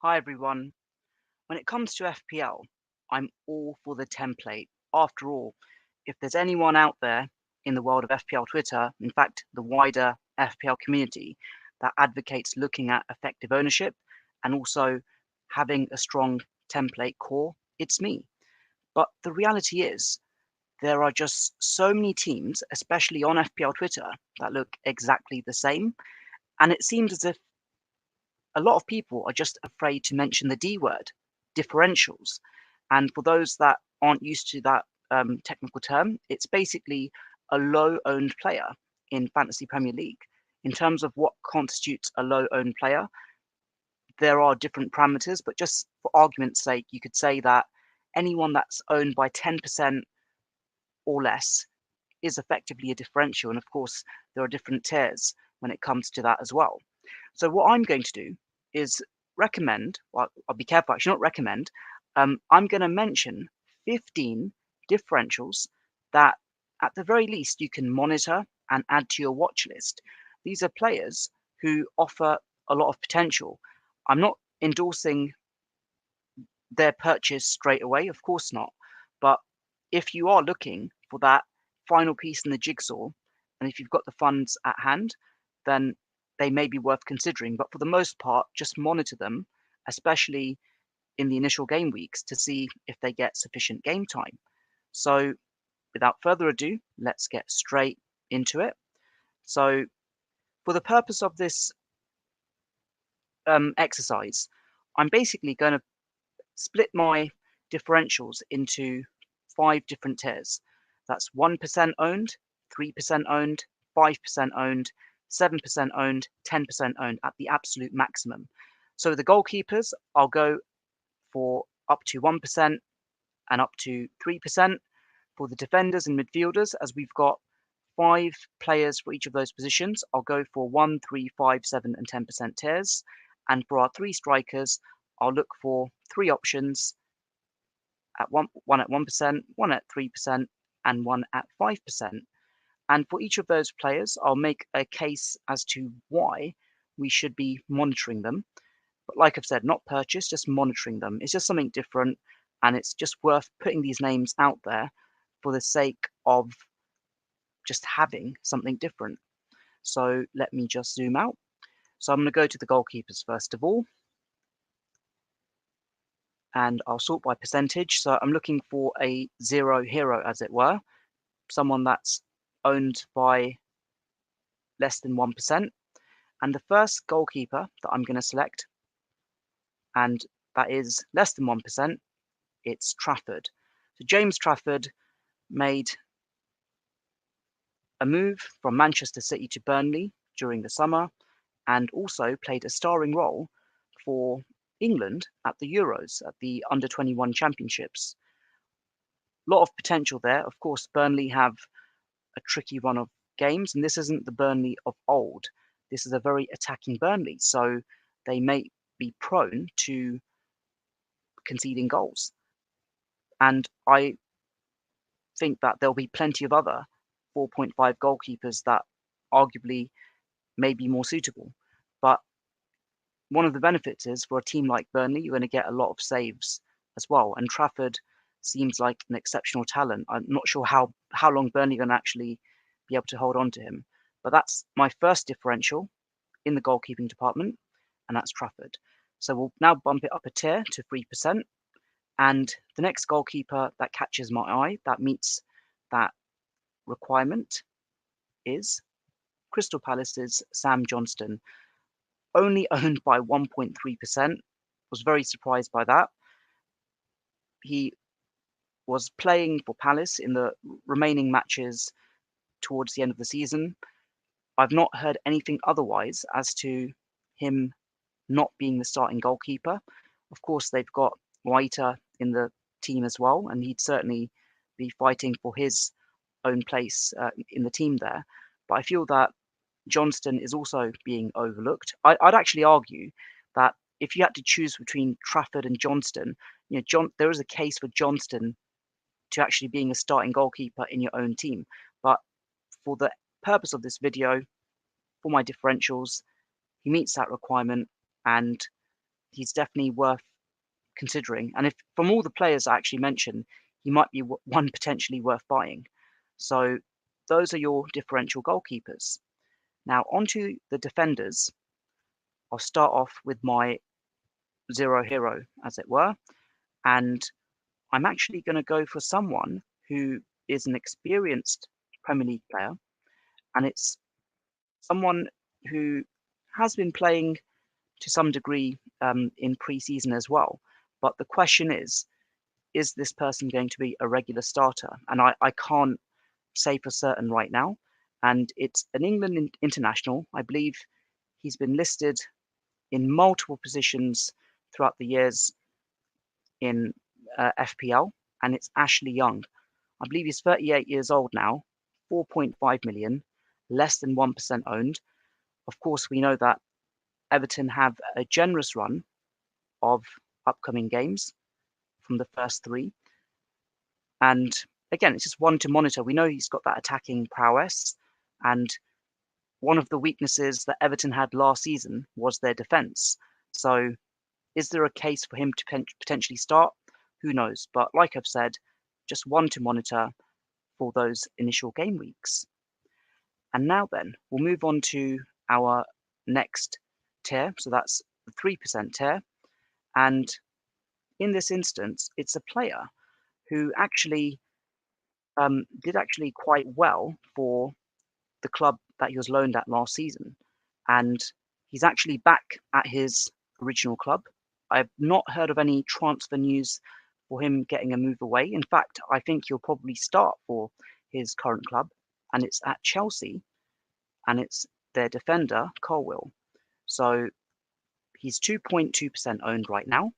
Hi everyone. When it comes to FPL, I'm all for the template. After all, if there's anyone out there in the world of FPL Twitter, in fact, the wider FPL community, that advocates looking at effective ownership and also having a strong template core, it's me. But the reality is, there are just so many teams, especially on FPL Twitter, that look exactly the same. And it seems as if a lot of people are just afraid to mention the D word, differentials. And for those that aren't used to that technical term, it's basically a low owned player in Fantasy Premier League. In terms of what constitutes a low owned player, there are different parameters, but just for argument's sake, you could say that anyone that's owned by 10% or less is effectively a differential. And of course, there are different tiers when it comes to that as well. So what I'm going to do is recommend, well, I'll be careful, actually not recommend, I'm going to mention 15 differentials that at the very least you can monitor and add to your watch list. These are players who offer a lot of potential. I'm not endorsing their purchase straight away, of course not. But if you are looking for that final piece in the jigsaw, and if you've got the funds at hand, then they may be worth considering. But for the most part, just monitor them, especially in the initial game weeks, to see if they get sufficient game time. So without further ado, let's get straight into it. So for the purpose of this exercise, I'm basically going to split my differentials into 5 different tiers. That's 1% owned, 3% owned, 5% owned, 7% owned, 10% owned at the absolute maximum. So the goalkeepers, I'll go for up to 1% and up to 3%. For the defenders and midfielders, as we've got 5 players for each of those positions, I'll go for 1, 3, 5, 7, and 10% tiers. And for our 3 strikers, I'll look for 3 options at one at 1%, one at 3%, and one at 5%. And for each of those players, I'll make a case as to why we should be monitoring them. But like I've said, not purchase, just monitoring them. It's just something different, and it's just worth putting these names out there for the sake of just having something different. So let me just zoom out. So I'm going to go to the goalkeepers first of all, and I'll sort by percentage. So I'm looking for a 0 hero, as it were, someone that's owned by less than 1%. And the first goalkeeper that I'm going to select, and that is less than 1%, it's Trafford. So James Trafford made a move from Manchester City to Burnley during the summer, and also played a starring role for England at the Euros, at the Under-21 Championships. A lot of potential there. Of course, Burnley have a tricky run of games, and this isn't the Burnley of old. This is a very attacking Burnley, so they may be prone to conceding goals. And I think that there'll be plenty of other 4.5 goalkeepers that arguably may be more suitable. But one of the benefits is for a team like Burnley, you're going to get a lot of saves as well. And Trafford seems like an exceptional talent. I'm not sure how long Burnley are going to actually be able to hold on to him. But that's my first differential in the goalkeeping department, and that's Trafford. So we'll now bump it up a tier to 3%. And the next goalkeeper that catches my eye, that meets that requirement, is Crystal Palace's Sam Johnston. Only owned by 1.3%. Was very surprised by that. He was playing for Palace in the remaining matches towards the end of the season. I've not heard anything otherwise as to him not being the starting goalkeeper. Of course, they've got Leaue in the team as well, and he'd certainly be fighting for his own place in the team there. But I feel that Johnston is also being overlooked. I'd actually argue that if you had to choose between Trafford and Johnston, there is a case for Johnston to actually being a starting goalkeeper in your own team. But for the purpose of this video, for my differentials, he meets that requirement, and he's definitely worth considering. And if from all the players I actually mentioned, he might be one potentially worth buying. So those are your differential goalkeepers. Now onto the defenders. I'll start off with my zero hero, as it were, and I'm actually going to go for someone who is an experienced Premier League player, and it's someone who has been playing to some degree in pre-season as well. But the question is this person going to be a regular starter? And I can't say for certain right now. And it's an England international. I believe he's been listed in multiple positions throughout the years in FPL, and it's Ashley Young. I believe he's 38 years old now, 4.5 million, less than 1% owned. Of course, we know that Everton have a generous run of upcoming games from the first three. And again, it's just one to monitor. We know he's got that attacking prowess. And one of the weaknesses that Everton had last season was their defence. So is there a case for him to potentially start? Who knows? But like I've said, just one to monitor for those initial game weeks. And now then, we'll move on to our next tier. So that's the 3% tier. And in this instance, it's a player who actually did actually quite well for the club that he was loaned at last season. And he's actually back at his original club. I've not heard of any transfer news for him getting a move away. In fact, I think he'll probably start for his current club, and it's at Chelsea, and it's their defender, Colwill. So he's 2.2% owned right now.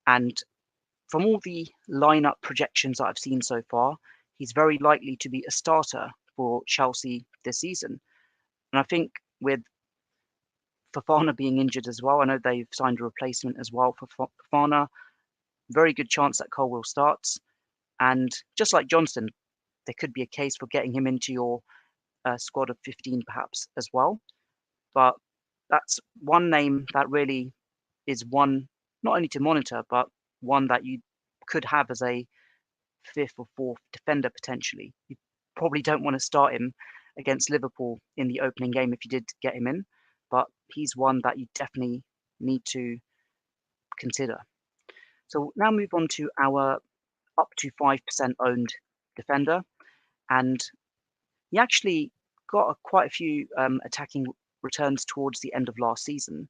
And from all the lineup projections that I've seen so far, he's very likely to be a starter for Chelsea this season. And I think with Fofana being injured as well, I know they've signed a replacement as well for Fofana. Very good chance that Colwill starts. And just like Johnston, there could be a case for getting him into your squad of 15 perhaps as well. But that's one name that really is one not only to monitor, but one that you could have as a fifth or fourth defender potentially. You probably don't want to start him against Liverpool in the opening game if you did get him in, but he's one that you definitely need to consider. So now move on to our up to 5% owned defender, and he actually got quite a few attacking returns towards the end of last season.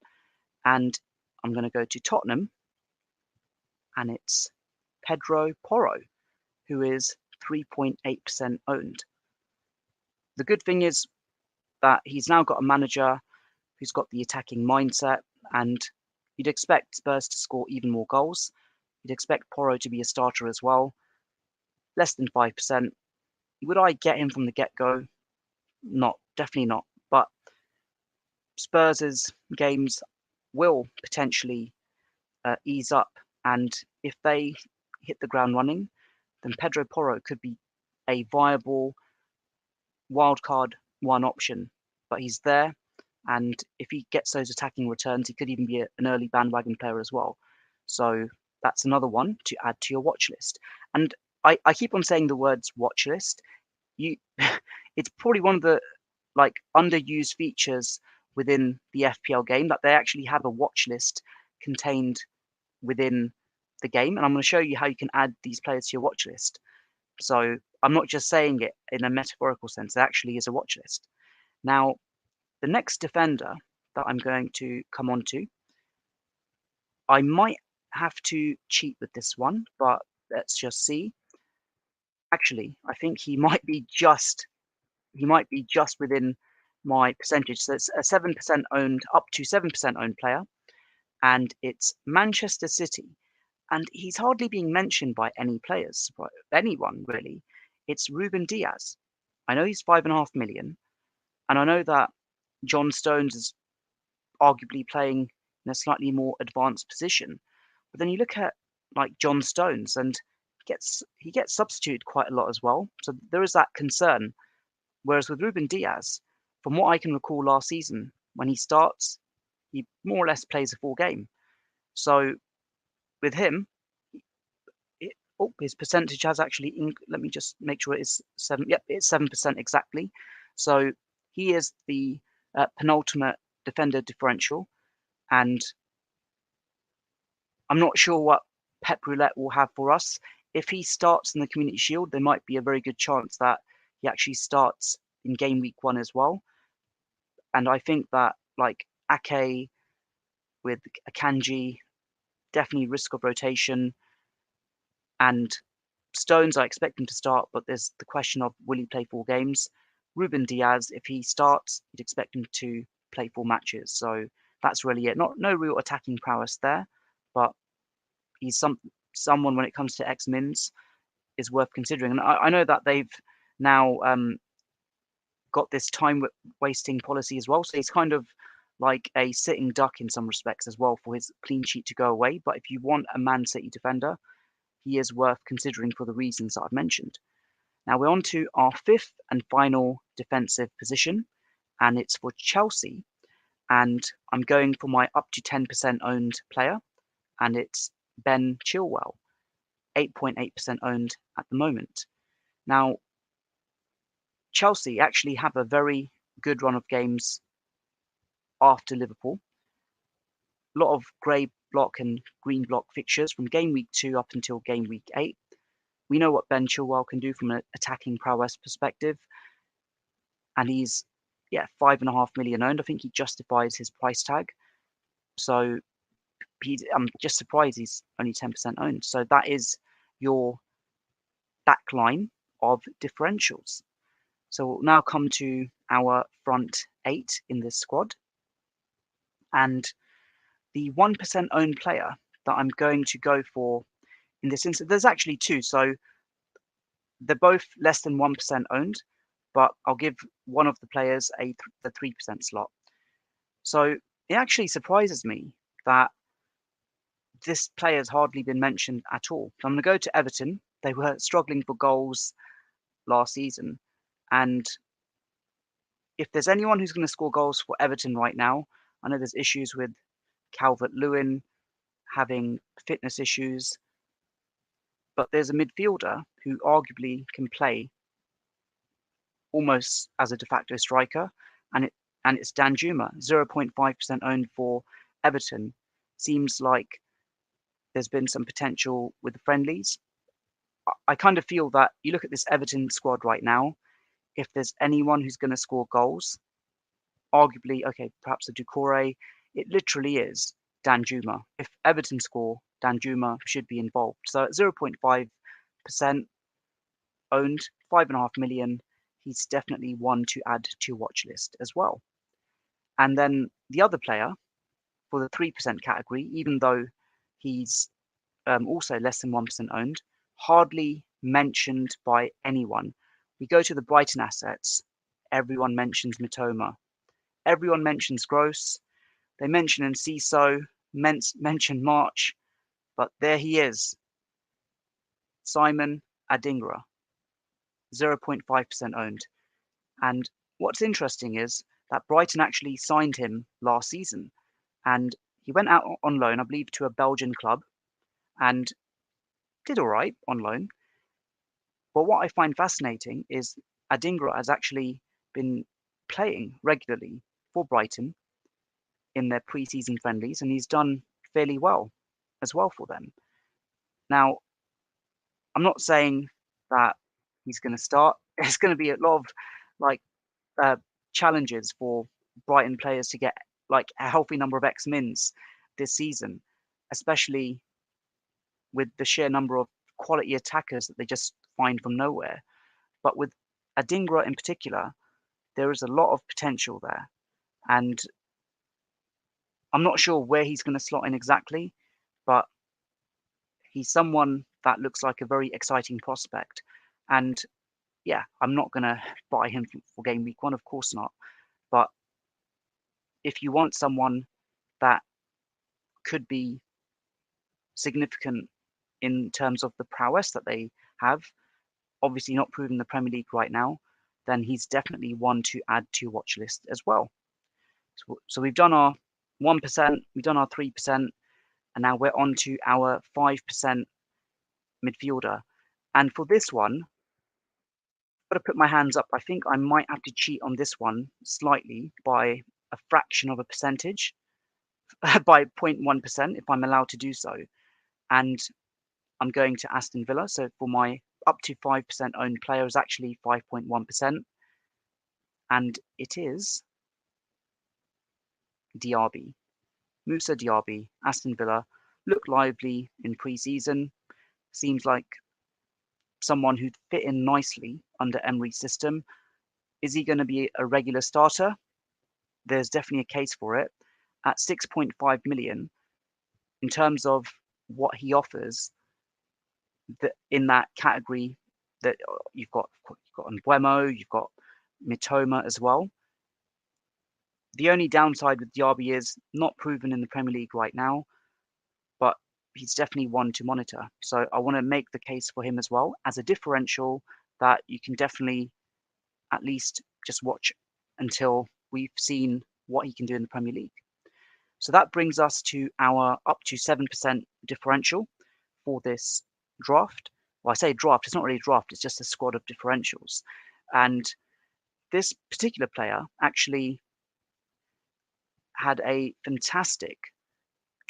And I'm going to go to Tottenham, and it's Pedro Porro, who is 3.8% owned. The good thing is that he's now got a manager who's got the attacking mindset, and you'd expect Spurs to score even more goals. You'd expect Porro to be a starter as well. Less than 5%. Would I get him from the get-go? Not, definitely not. But Spurs' games will potentially ease up, and if they hit the ground running, then Pedro Porro could be a viable wildcard one option. But he's there, and if he gets those attacking returns, he could even be an early bandwagon player as well. So that's another one to add to your watch list. And I keep on saying the words watch list. It's probably one of the underused features within the FPL game that they actually have a watch list contained within the game. And I'm going to show you how you can add these players to your watch list. So I'm not just saying it in a metaphorical sense. It actually is a watch list. Now, the next defender that I'm going to come on to, I might have to cheat with this one, but let's just see. Actually, I think he might be just within my percentage. So it's a 7% owned, up to 7% owned player, and it's Manchester City. And he's hardly being mentioned by any players, by anyone really. It's Ruben Diaz. I know he's 5.5 million, and I know that John Stones is arguably playing in a slightly more advanced position. But then you look at John Stones, and he gets substituted quite a lot as well. So there is that concern. Whereas with Ruben Diaz, from what I can recall last season, when he starts, he more or less plays a full game. So with him, his percentage has actually, let me just make sure it's 7. Yep, it's 7% exactly. So he is the penultimate defender differential, and I'm not sure what Pep Roulette will have for us. If he starts in the Community Shield, there might be a very good chance that he actually starts in game week 1 as well. And I think that like Ake with Akanji, definitely risk of rotation. And Stones, I expect him to start, but there's the question of will he play 4 games? Ruben Diaz, if he starts, you'd expect him to play 4 matches. So that's really it. No real attacking prowess there, but he's someone when it comes to X-Mins is worth considering. And I know that they've now got this time wasting policy as well. So he's kind of like a sitting duck in some respects as well for his clean sheet to go away. But if you want a Man City defender, he is worth considering for the reasons that I've mentioned. Now we're on to our 5th and final defensive position, and it's for Chelsea. And I'm going for my up to 10% owned player, and it's Ben Chilwell, 8.8% owned at the moment. Now, Chelsea actually have a very good run of games after Liverpool. A lot of grey block and green block fixtures from game week 2 up until game week 8. We know what Ben Chilwell can do from an attacking prowess perspective. And he's, 5.5 million owned. I think he justifies his price tag. So I'm just surprised he's only 10% owned. So that is your back line of differentials. So we'll now come to our front 8 in this squad. And the 1% owned player that I'm going to go for in this instance, there's actually 2. So they're both less than 1% owned, but I'll give one of the players the 3% slot. So it actually surprises me that this player has hardly been mentioned at all. So I'm going to go to Everton. They were struggling for goals last season. And if there's anyone who's going to score goals for Everton right now, I know there's issues with Calvert-Lewin having fitness issues, but there's a midfielder who arguably can play almost as a de facto striker, and it's Danjuma, 0.5% owned for Everton. Seems like there's been some potential with the friendlies. I kind of feel that you look at this Everton squad right now, if there's anyone who's going to score goals, arguably, okay, perhaps a Doucouré, it literally is Danjuma. If Everton score, Danjuma should be involved. So at 0.5% owned, 5.5 million, he's definitely one to add to watch list as well. And then the other player for the 3% category, even though he's also less than 1% owned, hardly mentioned by anyone. We go to the Brighton assets, everyone mentions Mitoma. Everyone mentions Gross. They mention Enciso, mention March, but there he is. Simon Adingra, 0.5% owned. And what's interesting is that Brighton actually signed him last season. And he went out on loan, I believe, to a Belgian club and did all right on loan. But what I find fascinating is Adingra has actually been playing regularly for Brighton in their pre-season friendlies, and he's done fairly well as well for them. Now, I'm not saying that he's going to start. There's going to be a lot of like challenges for Brighton players to get like a healthy number of X-Mins this season, especially with the sheer number of quality attackers that they just find from nowhere. But with Adingra in particular, there is a lot of potential there. And I'm not sure where he's going to slot in exactly, but he's someone that looks like a very exciting prospect. And yeah, I'm not going to buy him for game week 1, of course not. But if you want someone that could be significant in terms of the prowess that they have, obviously not proving the Premier League right now, then he's definitely one to add to watch list as well. So we've done our 1%, we've done our 3%, and now we're on to our 5% midfielder. And for this one, I've got to put my hands up. I think I might have to cheat on this one slightly by a fraction of a percentage, by 0.1% if I'm allowed to do so. And I'm going to Aston Villa. So for my up to 5% owned player is actually 5.1%. And it is Diaby. Moussa Diaby, Aston Villa, looked lively in pre-season. Seems like someone who'd fit in nicely under Emery's system. Is he going to be a regular starter? There's definitely a case for it. At 6.5 million, in terms of what he offers, in that category, that you've got Mbeumo, you've got Mitoma as well. The only downside with Diaby is not proven in the Premier League right now, but he's definitely one to monitor. So I want to make the case for him as well as a differential that you can definitely at least just watch until we've seen what he can do in the Premier League. So that brings us to our up to 7% differential for this draft. Well, I say draft, it's not really a draft, it's just a squad of differentials. And this particular player actually had a fantastic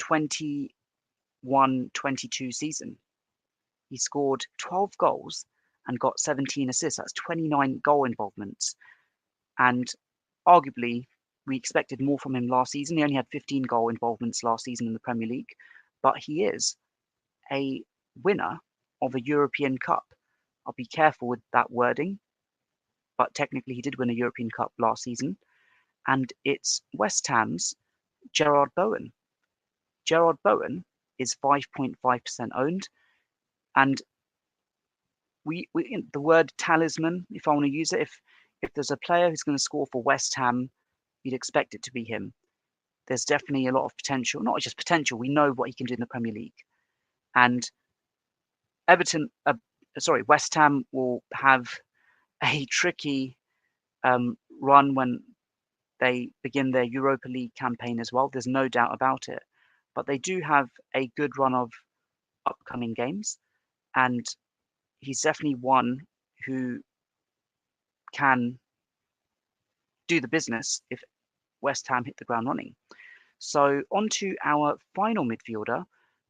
21-22 season. He scored 12 goals and got 17 assists. That's 29 goal involvements. And arguably, we expected more from him last season. He only had 15 goal involvements last season in the Premier League, but he is a winner of a European Cup. I'll be careful with that wording, but technically he did win a European Cup last season. And it's West Ham's Gerard Bowen. Gerard Bowen is 5.5% owned. And the word talisman, if I want to use it, if there's a player who's going to score for West Ham, you'd expect it to be him. There's definitely a lot of potential, not just potential, we know what he can do in the Premier League. And West Ham will have a tricky run when they begin their Europa League campaign as well. There's no doubt about it. But they do have a good run of upcoming games. And he's definitely one who can do the business if West Ham hit the ground running. So on to our final midfielder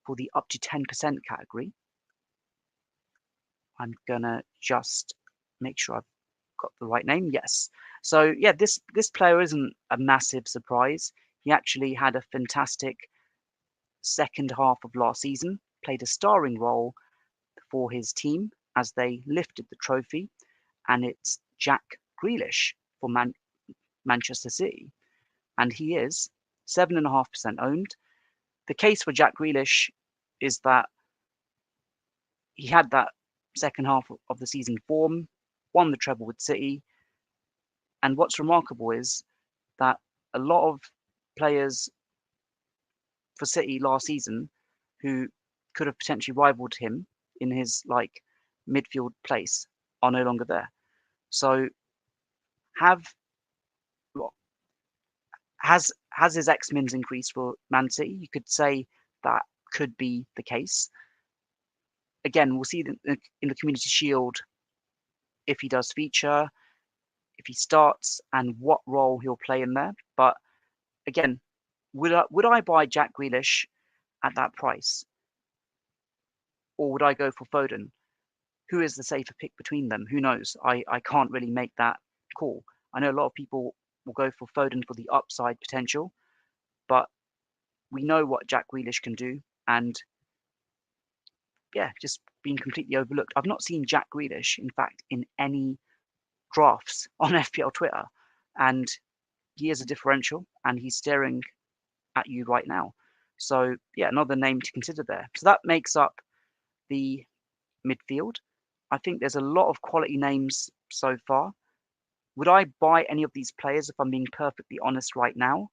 for the up to 10% category. I'm going to just make sure I've got the right name. Yes. So yeah, this player isn't a massive surprise. He actually had a fantastic second half of last season, played a starring role for his team as they lifted the trophy, and it's Jack Grealish for Manchester City, and he is 7.5% owned. The case for Jack Grealish is that he had that second half of the season form, won the treble with City, and what's remarkable is that a lot of players for City last season who could have potentially rivaled him in his midfield place are no longer there. So has his X-Mins increased for Man City? You could say that could be the case. Again, we'll see in the Community Shield if he does feature, if he starts, and what role he'll play in there. But again, would I buy Jack Grealish at that price? Or would I go for Foden? Who is the safer pick between them? Who knows? I can't really make that call. I know a lot of people will go for Foden for the upside potential, but we know what Jack Grealish can do, and yeah, just being completely overlooked. I've not seen Jack Grealish, in fact, in any drafts on FPL Twitter, and he is a differential, and he's staring at you right now. So yeah, another name to consider there. So that makes up the midfield. I think there's a lot of quality names so far. Would I buy any of these players if I'm being perfectly honest right now?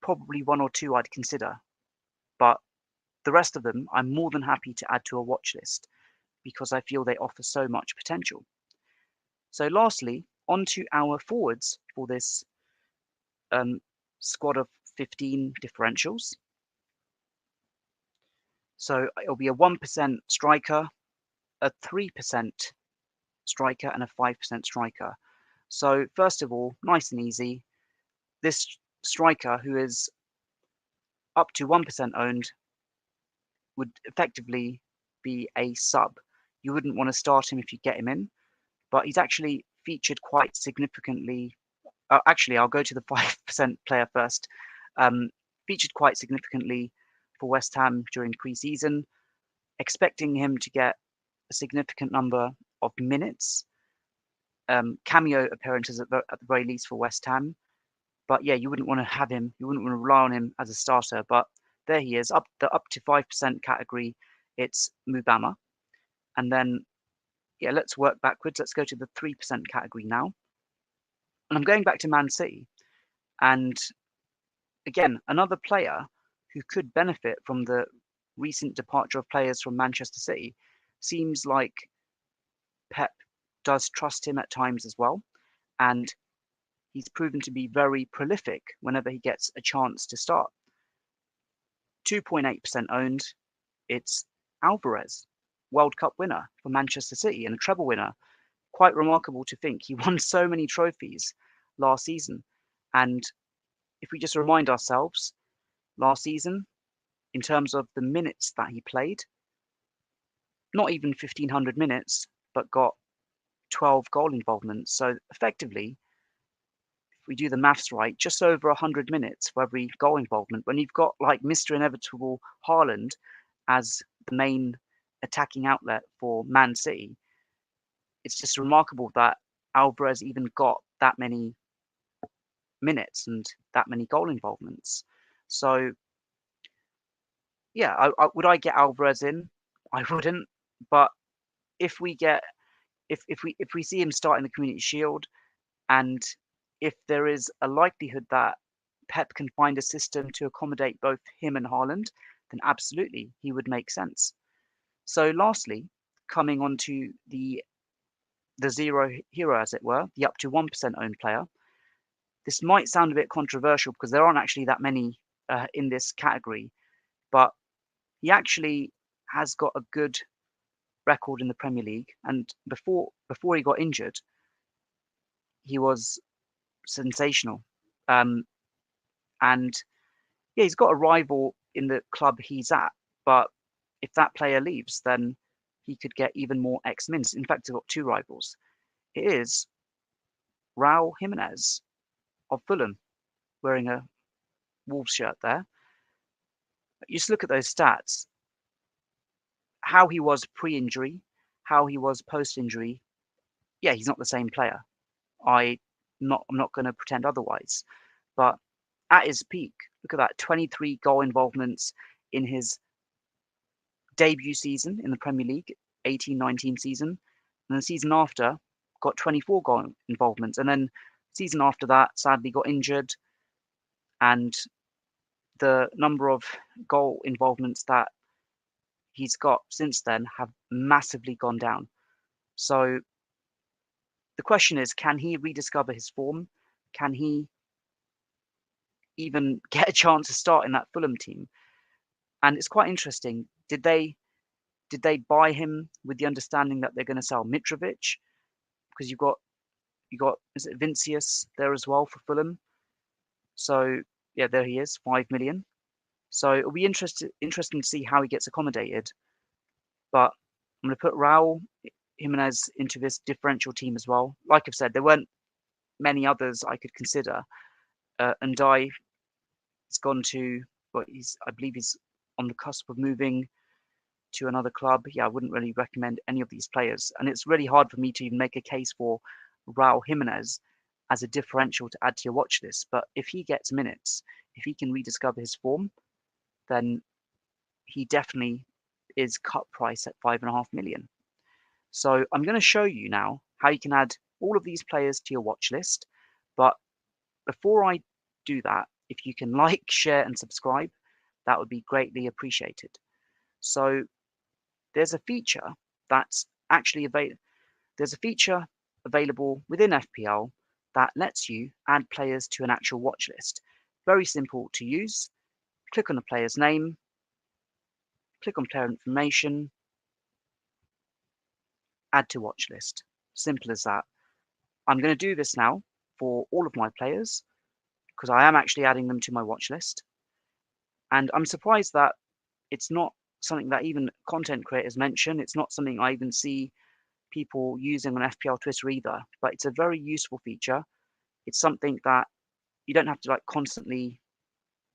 Probably one or two I'd consider, but the rest of them I'm more than happy to add to a watch list because I feel they offer so much potential. So lastly, on to our forwards for this squad of 15 differentials. So it'll be a 1% striker, a 3% striker, and a 5% striker. So first of all, nice and easy. This striker, who is up to 1% owned, would effectively be a sub. You wouldn't want to start him if you get him in, but he's actually featured quite significantly. Actually, I'll go to the 5% player first. Featured quite significantly for West Ham during pre-season, expecting him to get a significant number of minutes, cameo appearances at the very least for West Ham. But yeah, you wouldn't want to have him. You wouldn't want to rely on him as a starter. But there he is, up to 5% category. It's Mubama, and then yeah, let's work backwards. Let's go to the 3% category now, and I'm going back to Man City, and again, another player who could benefit from the recent departure of players from Manchester City. Seems like Pep does trust him at times as well, and he's proven to be very prolific whenever he gets a chance to start. 2.8% owned, it's Alvarez, World Cup winner for Manchester City and a treble winner. Quite remarkable to think he won so many trophies last season. And if we just remind ourselves, last season, in terms of the minutes that he played, not even 1,500 minutes, but got 12 goal involvements. So effectively, if we do the maths right, just over 100 minutes for every goal involvement. When you've got like Mr. Inevitable Haaland as the main attacking outlet for Man City, it's just remarkable that Alvarez even got that many minutes and that many goal involvements. So yeah, would I get Alvarez in? I wouldn't. But if we see him start in the Community Shield, and if there is a likelihood that Pep can find a system to accommodate both him and Haaland, then absolutely he would make sense. So lastly, coming on to the zero hero, as it were, the up to 1% owned player. This might sound a bit controversial because there aren't actually that many in this category, but he actually has got a good record in the Premier League, and before he got injured, he was sensational. And yeah, he's got a rival in the club he's at, but if that player leaves, then he could get even more X-Mins. In fact, he's got two rivals. It is Raul Jimenez of Fulham, wearing a Wolves shirt there. You just look at those stats, how he was pre-injury, how he was post-injury. Yeah, he's not the same player. I'm not going to pretend otherwise. But at his peak, look at that, 23 goal involvements in his debut season in the Premier League, 18-19 season. And the season after, got 24 goal involvements. And then season after that, sadly got injured. And the number of goal involvements that he's got since then have massively gone down. So the question is, can he rediscover his form? Can he even get a chance to start in that Fulham team? And it's quite interesting. Did they buy him with the understanding that they're going to sell Mitrovic? Because you got is it Vincius there as well for Fulham? So yeah, there he is, 5 million. So it'll be interesting to see how he gets accommodated. But I'm going to put Raul Jimenez into this differential team as well. Like I've said, there weren't many others I could consider. Ndai has gone to, well, I believe he's on the cusp of moving to another club. Yeah, I wouldn't really recommend any of these players. And it's really hard for me to even make a case for Raul Jimenez as a differential to add to your watch list. But if he gets minutes, if he can rediscover his form, then he definitely is cut price at 5.5 million. So I'm going to show you now how you can add all of these players to your watch list. But before I do that, if you can like, share, and subscribe, that would be greatly appreciated. So there's a feature that's actually available. There's a feature available within FPL that lets you add players to an actual watch list. Very simple to use. Click on the player's name, click on player information, add to watch list. Simple as that. I'm going to do this now for all of my players because I am actually adding them to my watch list. And I'm surprised that it's not something that even content creators mention. It's not something I even see people using on FPL Twitter either, but it's a very useful feature. It's something that you don't have to like constantly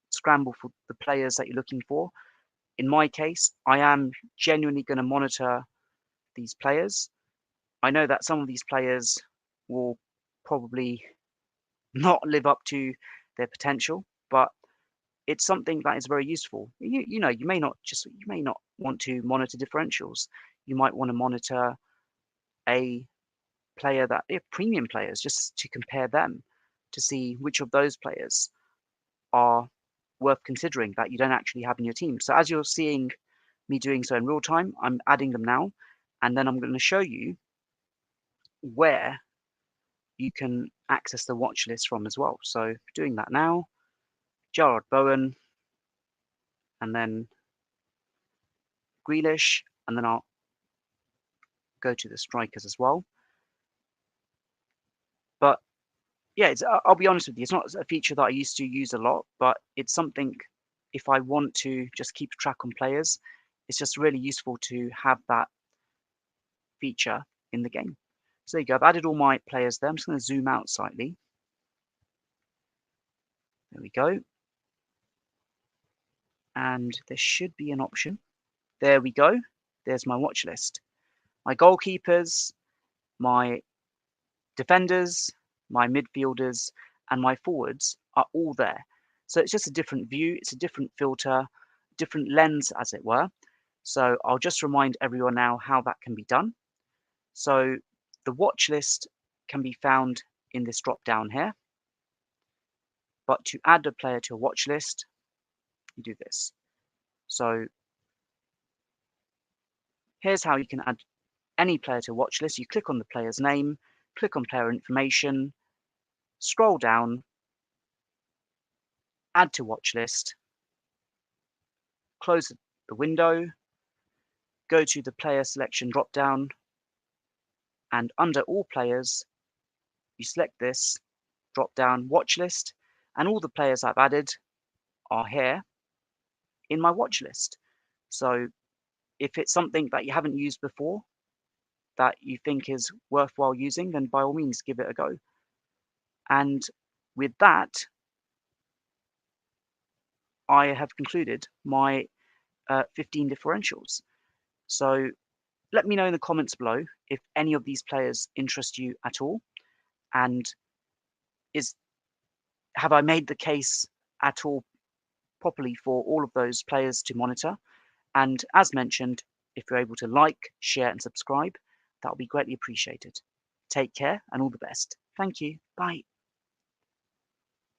scramble for the players that you're looking for. In my case, I am genuinely going to monitor these players. I know that some of these players will probably not live up to their potential, but it's something that is very useful. You know, you may not want to monitor differentials. You might want to monitor a player that premium players just to compare them to see which of those players are worth considering that you don't actually have in your team. So as you're seeing me doing so in real time, I'm adding them now, and then I'm going to show you where you can access the watch list from as well. So doing that now, Jarrod Bowen, and then Grealish, and then I'll go to the strikers as well. But yeah, I'll be honest with you, it's not a feature that I used to use a lot, but it's something if I want to just keep track on players, it's just really useful to have that feature in the game. So there you go, I've added all my players there. I'm just going to zoom out slightly. There we go. And there should be an option. There we go. There's my watch list. My goalkeepers, my defenders, my midfielders, and my forwards are all there. So it's just a different view, it's a different filter, different lens, as it were. So I'll just remind everyone now how that can be done. So the watch list can be found in this drop down here. But to add a player to a watch list, you do this. So here's how you can add any player to a watch list. You click on the player's name, click on player information, scroll down, add to watch list, close the window, go to the player selection drop down, and under all players, you select this drop down watch list, and all the players I've added are here in my watch list. So if it's something that you haven't used before that you think is worthwhile using, then by all means give it a go. And with that, I have concluded my 15 differentials. So let me know in the comments below if any of these players interest you at all, and have I made the case at all properly for all of those players to monitor. And as mentioned, if you're able to like, share, and subscribe, that would be greatly appreciated. Take care and all the best. Thank you. Bye.